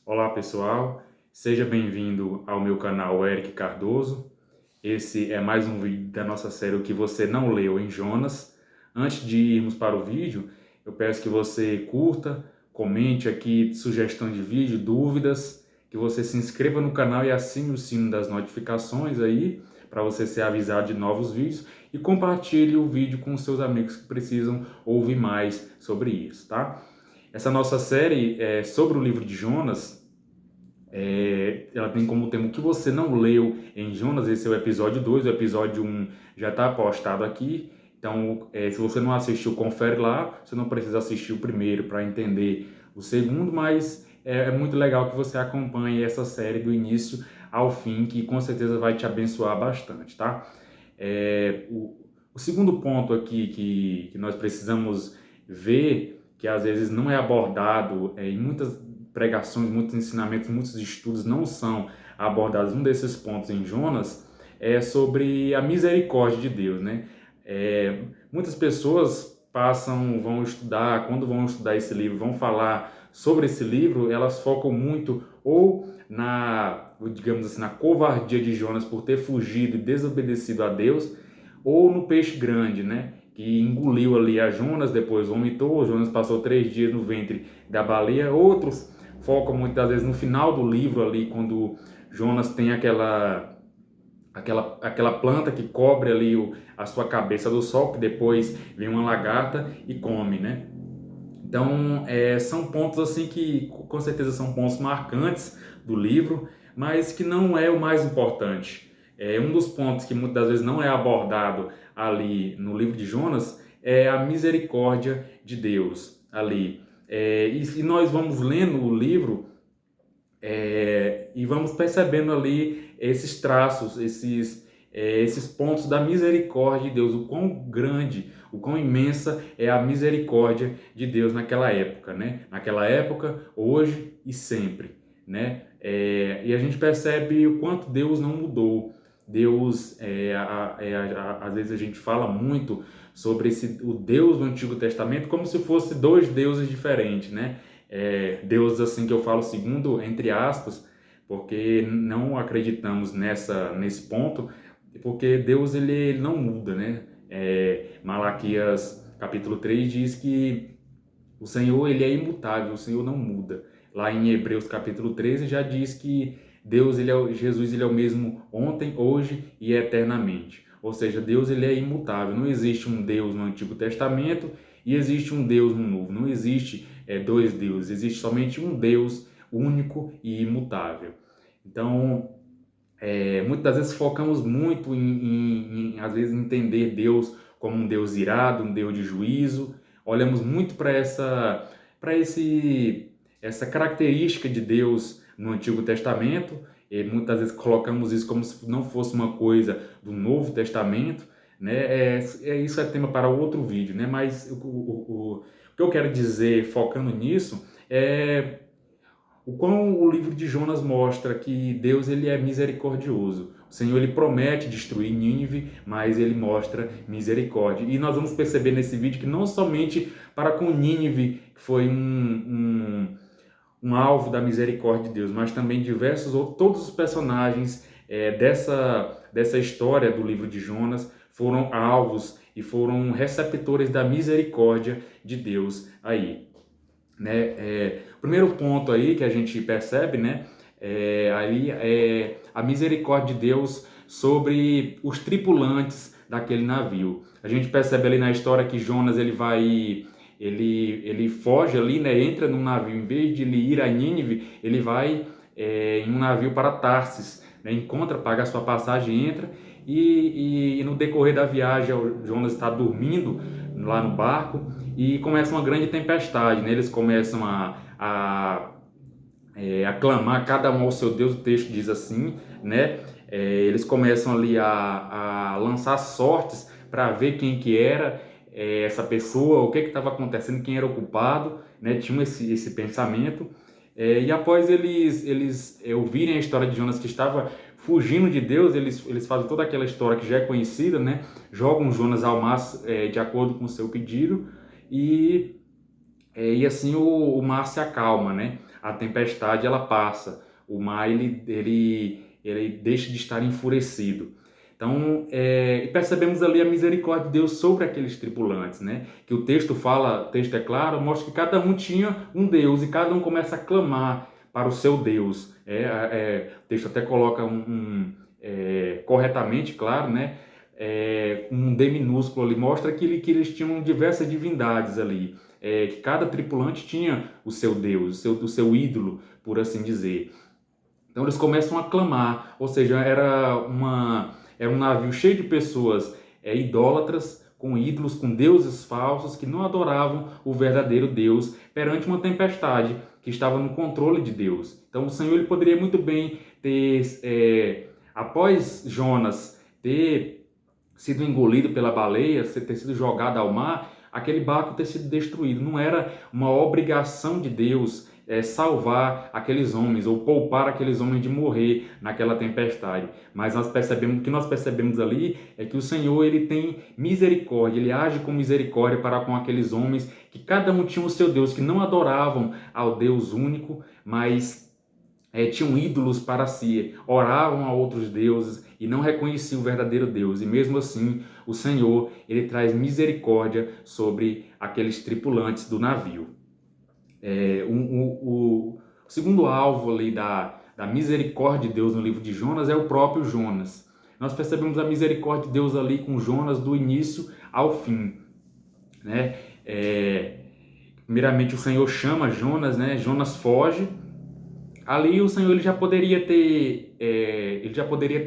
Olá pessoal, seja bem-vindo ao meu canal Eric Cardoso. Esse é mais um vídeo da nossa série O que você não leu em Jonas. Antes de irmos para o vídeo, eu peço que você curta, comente aqui sugestões de vídeo, dúvidas, que você se inscreva no canal e assine o sino das notificações aí, para você ser avisado de novos vídeos, e compartilhe o vídeo com seus amigos que precisam ouvir mais sobre isso, tá? Essa nossa série é sobre o livro de Jonas. Ela tem como tema o que você não leu em Jonas. Esse é o episódio 2. O episódio 1 já está postado aqui. Então, se você não assistiu, confere lá. Você não precisa assistir o primeiro para entender o segundo, mas é muito legal que você acompanhe essa série do início ao fim, que com certeza vai te abençoar bastante, tá? O segundo ponto aqui que nós precisamos ver, que às vezes não é abordado em muitas pregações, muitos ensinamentos, muitos estudos não são abordados. Um desses pontos em Jonas é sobre a misericórdia de Deus, né? Muitas pessoas vão estudar, quando vão estudar esse livro, vão falar sobre esse livro, elas focam muito ou digamos assim, na covardia de Jonas por ter fugido e desobedecido a Deus, ou no peixe grande, né? Que engoliu ali a Jonas, depois vomitou. Jonas passou 3 dias no ventre da baleia. Outros focam muitas vezes no final do livro ali, quando Jonas tem aquela planta que cobre ali a sua cabeça do sol, que depois vem uma lagarta e come, né? Então, são pontos assim que com certeza são pontos marcantes do livro, mas que não é o mais importante. Um dos pontos que muitas vezes não é abordado ali no livro de Jonas é a misericórdia de Deus ali. E nós vamos lendo o livro e vamos percebendo ali esses traços, esses pontos da misericórdia de Deus, o quão grande, o quão imensa é a misericórdia de Deus naquela época, né? Naquela época, hoje e sempre, né? E a gente percebe o quanto Deus não mudou. Deus, às vezes a gente fala muito sobre o Deus do Antigo Testamento como se fosse dois deuses diferentes, né? Deus, assim, que eu falo segundo, entre aspas, porque não acreditamos nesse ponto, porque Deus ele não muda, né? Malaquias capítulo 3 diz que o Senhor ele é imutável, o Senhor não muda. Lá em Hebreus capítulo 13 já diz que Deus, Jesus ele é o mesmo ontem, hoje e eternamente. Ou seja, Deus ele é imutável. Não existe um Deus no Antigo Testamento e existe um Deus no Novo. Não existe dois deuses, existe somente um Deus único e imutável. Então, muitas vezes focamos muito às vezes, entender Deus como um Deus irado, um Deus de juízo. Olhamos muito essa característica de Deus no Antigo Testamento, e muitas vezes colocamos isso como se não fosse uma coisa do Novo Testamento, né? Isso é tema para outro vídeo, né? Mas o que eu quero dizer, focando nisso, o quão o livro de Jonas mostra que Deus ele é misericordioso. O Senhor ele promete destruir Nínive, mas ele mostra misericórdia. E nós vamos perceber nesse vídeo que não somente para com Nínive foi um alvo da misericórdia de Deus, mas também todos os personagens dessa história do livro de Jonas foram alvos e foram receptores da misericórdia de Deus aí, né? O primeiro ponto aí que a gente percebe, né, ali é a misericórdia de Deus sobre os tripulantes daquele navio. A gente percebe ali na história que Jonas ele foge ali, né, entra num navio, em vez de ele ir a Nínive, ele vai em um navio para Tarsis, né, paga a sua passagem, entra e no decorrer da viagem o Jonas está dormindo lá no barco e começa uma grande tempestade, né? Eles começam a clamar cada um ao seu Deus. O texto diz assim, né? Eles começam ali a lançar sortes para ver quem que era essa pessoa, o que estava acontecendo, quem era o culpado, né? Tinham esse pensamento. E após eles ouvirem a história de Jonas, que estava fugindo de Deus, eles fazem toda aquela história que já é conhecida, né? Jogam Jonas ao mar de acordo com o seu pedido e assim o mar se acalma, né? a tempestade ela passa, o mar ele deixa de estar enfurecido. Então, percebemos ali a misericórdia de Deus sobre aqueles tripulantes, né? Que o texto fala, o texto é claro, mostra que cada um tinha um Deus e cada um começa a clamar para o seu Deus. O texto até coloca corretamente, claro, né? Um D minúsculo ali, mostra que eles tinham diversas divindades ali. Que cada tripulante tinha o seu Deus, o seu ídolo, por assim dizer. Então eles começam a clamar, ou seja, era um navio cheio de pessoas idólatras, com ídolos, com deuses falsos, que não adoravam o verdadeiro Deus perante uma tempestade que estava no controle de Deus. Então o Senhor ele poderia muito bem ter, após Jonas ter sido engolido pela baleia, ter sido jogado ao mar, aquele barco ter sido destruído. Não era uma obrigação de Deus salvar aqueles homens ou poupar aqueles homens de morrer naquela tempestade. Mas o que nós percebemos ali é que o Senhor ele tem misericórdia, ele age com misericórdia para com aqueles homens que cada um tinha o seu Deus, que não adoravam ao Deus único, mas tinham ídolos para si, oravam a outros deuses e não reconheciam o verdadeiro Deus. E mesmo assim, o Senhor ele traz misericórdia sobre aqueles tripulantes do navio. O segundo alvo ali da misericórdia de Deus no livro de Jonas é o próprio Jonas. Nós percebemos a misericórdia de Deus ali com Jonas do início ao fim, né? Primeiramente o Senhor chama Jonas, né? Jonas foge. Ali o Senhor ele já poderia ter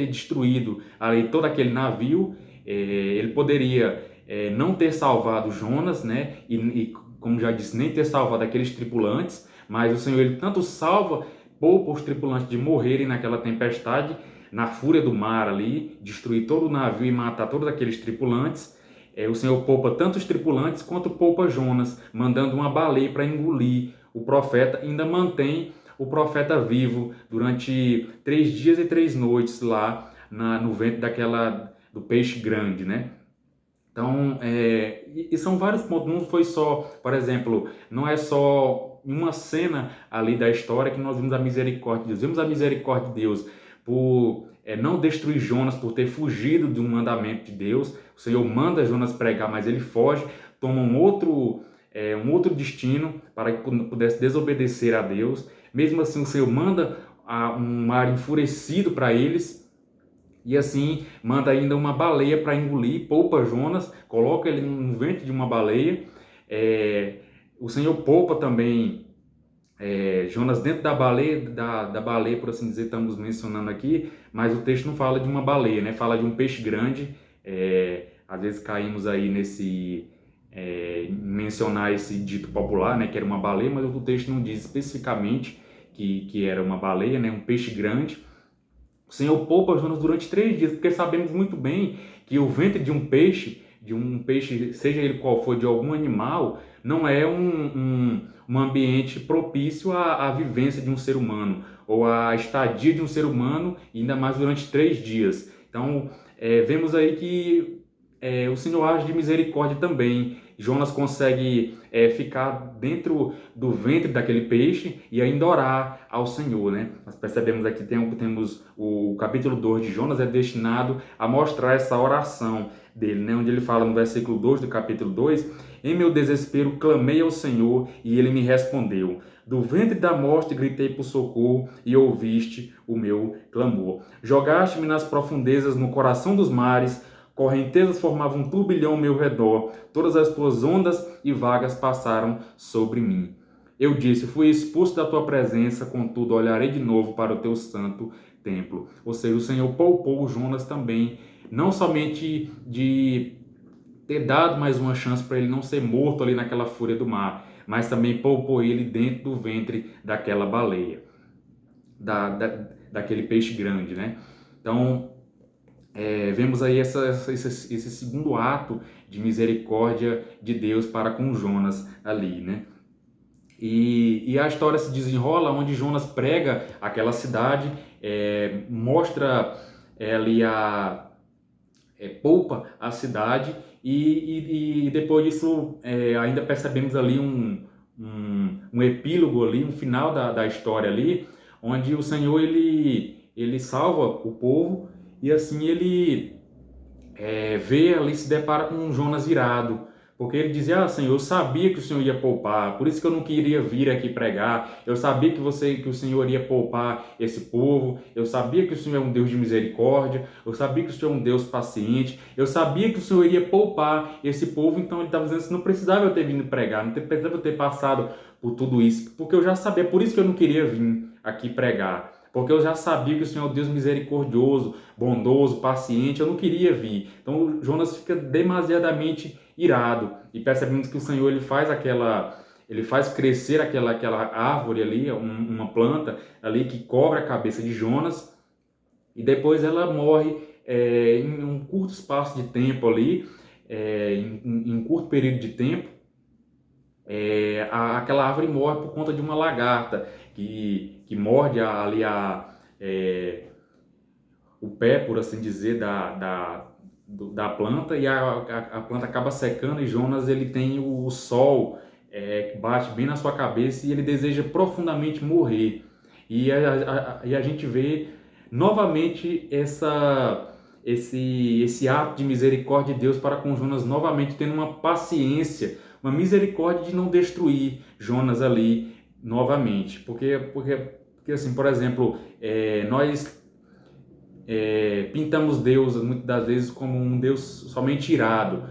destruído ali todo aquele navio. Ele poderia não ter salvado Jonas, né? E como já disse, nem ter salvado aqueles tripulantes, mas o Senhor ele tanto salva, poupa os tripulantes de morrerem naquela tempestade, na fúria do mar ali, destruir todo o navio e matar todos aqueles tripulantes. O Senhor poupa tanto os tripulantes quanto poupa Jonas, mandando uma baleia para engolir o profeta, ainda mantém o profeta vivo durante 3 dias e 3 noites lá no ventre do peixe grande, né? Então, e são vários pontos, não foi só, por exemplo, não é só uma cena ali da história que nós vimos a misericórdia de Deus. Vimos a misericórdia de Deus por não destruir Jonas, por ter fugido de um mandamento de Deus. O Senhor manda Jonas pregar, mas ele foge, toma um outro destino para que pudesse desobedecer a Deus. Mesmo assim, o Senhor manda um mar enfurecido para eles, e assim manda ainda uma baleia para engolir, poupa Jonas, coloca ele no ventre de uma baleia. O Senhor poupa também Jonas dentro da baleia, por assim dizer, estamos mencionando aqui, mas o texto não fala de uma baleia, né? Fala de um peixe grande. Às vezes caímos aí mencionar esse dito popular, né, que era uma baleia, mas o texto não diz especificamente que era uma baleia, né, um peixe grande. O Senhor poupa Jonas durante 3 dias, porque sabemos muito bem que o ventre de um peixe, seja ele qual for, de algum animal, não é um ambiente propício à vivência de um ser humano, ou à estadia de um ser humano, ainda mais durante 3 dias. Então, vemos aí que o Senhor age de misericórdia também. Jonas consegue ficar dentro do ventre daquele peixe e ainda orar ao Senhor, né? Nós percebemos aqui, temos o capítulo 2 de Jonas é destinado a mostrar essa oração dele, né? Onde ele fala no versículo 2 do capítulo 2: em meu desespero clamei ao Senhor e ele me respondeu. Do ventre da morte gritei por socorro e ouviste o meu clamor. Jogaste-me nas profundezas, no coração dos mares. Correntezas formavam um turbilhão ao meu redor, todas as tuas ondas e vagas passaram sobre mim. Eu disse, fui expulso da tua presença, contudo olharei de novo para o teu santo templo. Ou seja, o Senhor poupou Jonas também, não somente de ter dado mais uma chance para ele não ser morto ali naquela fúria do mar, mas também poupou ele dentro do ventre daquela baleia, daquele peixe grande, né? Então, vemos aí esse segundo ato de misericórdia de Deus para com Jonas ali, né? E a história se desenrola onde Jonas prega aquela cidade, mostra ali poupa a cidade e depois disso ainda percebemos ali um epílogo ali, um final da história ali, onde o Senhor ele salva o povo e assim ele vê ali, se depara com um Jonas irado, porque ele dizia: Senhor, eu sabia que o Senhor ia poupar, por isso que eu não queria vir aqui pregar. Eu sabia que o Senhor ia poupar esse povo. Eu sabia que o Senhor é um Deus de misericórdia. Eu sabia que o Senhor é um Deus paciente. Eu sabia que o Senhor iria poupar esse povo. Então ele estava dizendo assim: não precisava eu ter vindo pregar, não precisava eu ter passado por tudo isso, porque eu já sabia. Por isso que eu não queria vir aqui pregar. Porque eu já sabia que o Senhor é um Deus misericordioso, bondoso, paciente, eu não queria vir. Então Jonas fica demasiadamente irado e percebemos que o Senhor ele faz crescer aquela árvore ali, uma planta ali que cobre a cabeça de Jonas e depois ela morre em um curto espaço de tempo ali, em um curto período de tempo. Aquela árvore morre por conta de uma lagarta que morde ali o pé, por assim dizer, da planta, e a planta acaba secando e Jonas ele tem o sol que bate bem na sua cabeça e ele deseja profundamente morrer. E a gente vê novamente esse ato de misericórdia de Deus para com Jonas, novamente tendo uma paciência, uma misericórdia de não destruir Jonas ali novamente. Porque assim, por exemplo, nós pintamos Deus muitas das vezes como um Deus somente irado.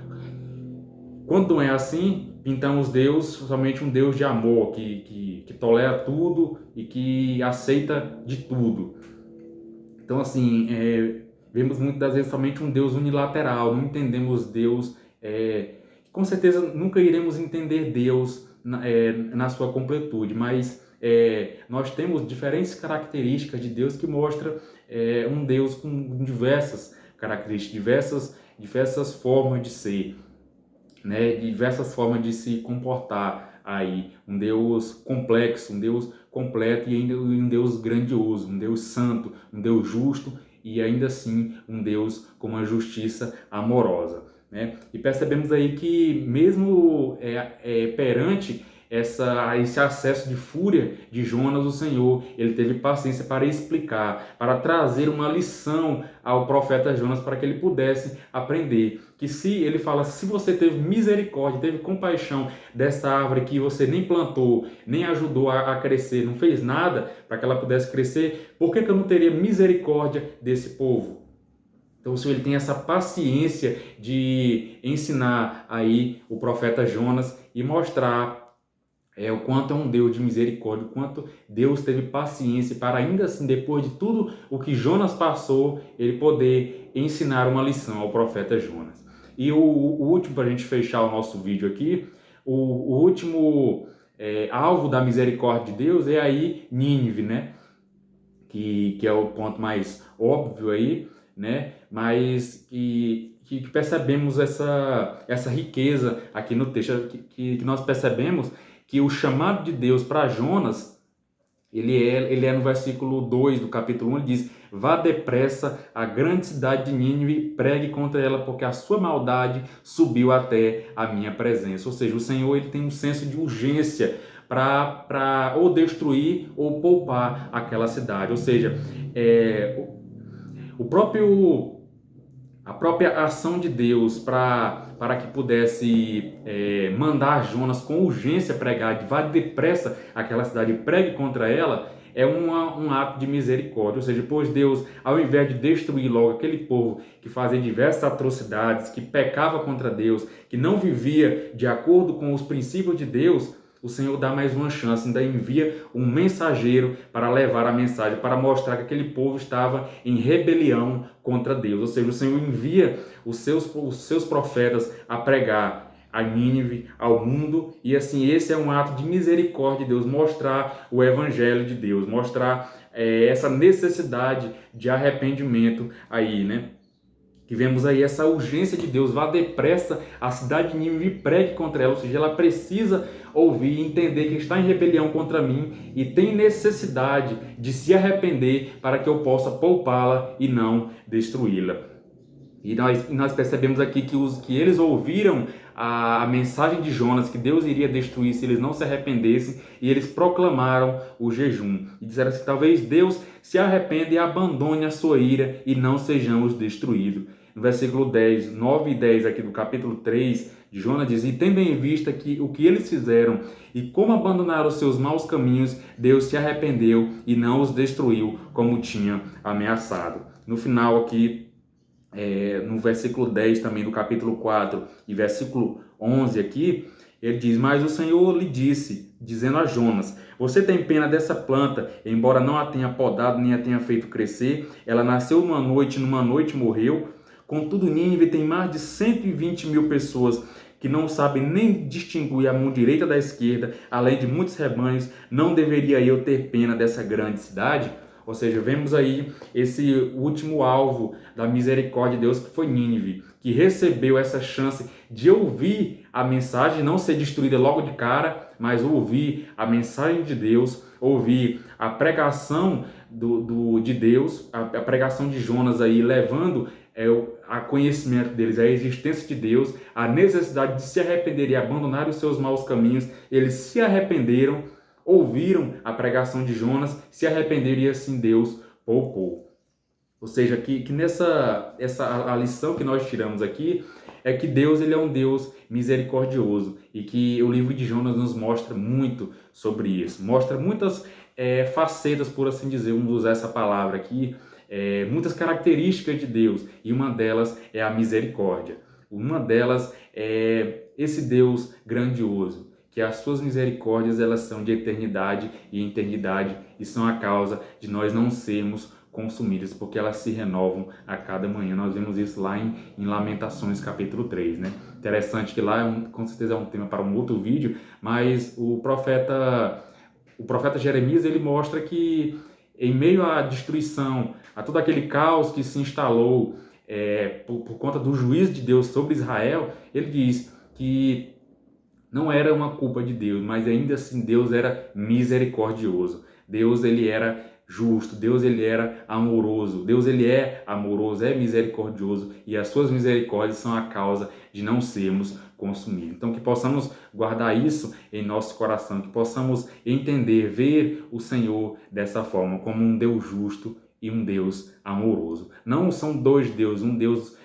Quando não é assim, pintamos Deus somente um Deus de amor, que tolera tudo e que aceita de tudo. Então, assim, vemos muitas das vezes somente um Deus unilateral, não entendemos Deus. Com certeza nunca iremos entender Deus na sua completude, mas nós temos diferentes características de Deus que mostram um Deus com diversas características, diversas formas de ser, né, diversas formas de se comportar aí, um Deus complexo, um Deus completo e ainda um Deus grandioso, um Deus santo, um Deus justo e ainda assim um Deus com uma justiça amorosa, né? E percebemos aí que mesmo perante esse acesso de fúria de Jonas, o Senhor, ele teve paciência para explicar, para trazer uma lição ao profeta Jonas para que ele pudesse aprender. Que se ele fala, se você teve misericórdia, teve compaixão dessa árvore que você nem plantou, nem ajudou a crescer, não fez nada para que ela pudesse crescer, por que eu não teria misericórdia desse povo? Então o Senhor ele tem essa paciência de ensinar aí o profeta Jonas e mostrar o quanto é um Deus de misericórdia, o quanto Deus teve paciência para ainda assim, depois de tudo o que Jonas passou, ele poder ensinar uma lição ao profeta Jonas. E o último, para a gente fechar o nosso vídeo aqui, o último alvo da misericórdia de Deus é aí Nínive, né? Que é o ponto mais óbvio aí, né? Mas que percebemos essa riqueza aqui no texto, que nós percebemos que o chamado de Deus para Jonas, ele é no versículo 2 do capítulo 1, ele diz: vá depressa à grande cidade de Nínive e pregue contra ela, porque a sua maldade subiu até a minha presença. Ou seja, o Senhor ele tem um senso de urgência para ou destruir ou poupar aquela cidade. Ou seja, a própria ação de Deus para que pudesse mandar Jonas com urgência pregar, vá depressa àquela cidade e pregue contra ela, é um ato de misericórdia. Ou seja, pois Deus, ao invés de destruir logo aquele povo que fazia diversas atrocidades, que pecava contra Deus, que não vivia de acordo com os princípios de Deus, o Senhor dá mais uma chance, ainda envia um mensageiro para levar a mensagem, para mostrar que aquele povo estava em rebelião contra Deus. Ou seja, o Senhor envia os seus profetas a pregar a Nínive, ao mundo, e assim, esse é um ato de misericórdia de Deus, mostrar o evangelho de Deus, mostrar essa necessidade de arrependimento aí, né? Que vemos aí essa urgência de Deus, vá depressa à cidade de Nínive e pregue contra ela, ou seja, ela precisa ouvir e entender que está em rebelião contra mim e tem necessidade de se arrepender para que eu possa poupá-la e não destruí-la. E nós percebemos aqui que eles ouviram a mensagem de Jonas, que Deus iria destruir se eles não se arrependessem, e eles proclamaram o jejum. E disseram assim, talvez Deus se arrependa e abandone a sua ira e não sejamos destruídos. No versículo 10, 9 e 10 aqui do capítulo 3 de Jonas diz, e tendo em vista que o que eles fizeram e como abandonaram os seus maus caminhos, Deus se arrependeu e não os destruiu como tinha ameaçado. No final aqui, no versículo 10 também do capítulo 4 e versículo 11 aqui, ele diz, mas o Senhor lhe disse, dizendo a Jonas, você tem pena dessa planta, embora não a tenha podado nem a tenha feito crescer, ela nasceu numa noite morreu. Contudo, Nínive tem mais de 120 mil pessoas que não sabem nem distinguir a mão direita da esquerda, além de muitos rebanhos. Não deveria eu ter pena dessa grande cidade? Ou seja, vemos aí esse último alvo da misericórdia de Deus, que foi Nínive, que recebeu essa chance de ouvir a mensagem, não ser destruída logo de cara, mas ouvir a mensagem de Deus, ouvir a pregação de Deus, a pregação de Jonas aí, levando a conhecimento deles, a existência de Deus, a necessidade de se arrepender e abandonar os seus maus caminhos. Eles se arrependeram, ouviram a pregação de Jonas, se arrependeram e assim Deus poupou. Ou seja, que a lição que nós tiramos aqui é que Deus ele é um Deus misericordioso e que o livro de Jonas nos mostra muito sobre isso. Mostra muitas facetas, por assim dizer, vamos usar essa palavra aqui, muitas características de Deus, e uma delas é a misericórdia. Uma delas é esse Deus grandioso, que as suas misericórdias elas são de eternidade e eternidade e são a causa de nós não sermos consumidos, porque elas se renovam a cada manhã. Nós vemos isso lá em Lamentações capítulo 3, né? Interessante que lá, com certeza é um tema para um outro vídeo, mas o profeta Jeremias, ele mostra que em meio à destruição, a todo aquele caos que se instalou por conta do juízo de Deus sobre Israel, ele diz que não era uma culpa de Deus, mas ainda assim Deus era misericordioso. Deus ele era justo, Deus ele era amoroso, Deus ele é amoroso, é misericordioso e as suas misericórdias são a causa de não sermos consumidos. Então que possamos guardar isso em nosso coração, que possamos entender, ver o Senhor dessa forma, como um Deus justo e um Deus amoroso. Não são dois deuses, um Deus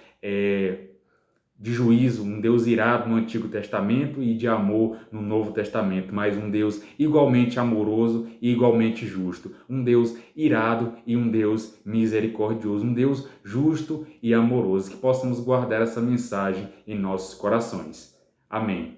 de juízo, um Deus irado no Antigo Testamento e de amor no Novo Testamento, mas um Deus igualmente amoroso e igualmente justo, um Deus irado e um Deus misericordioso, um Deus justo e amoroso, que possamos guardar essa mensagem em nossos corações. Amém.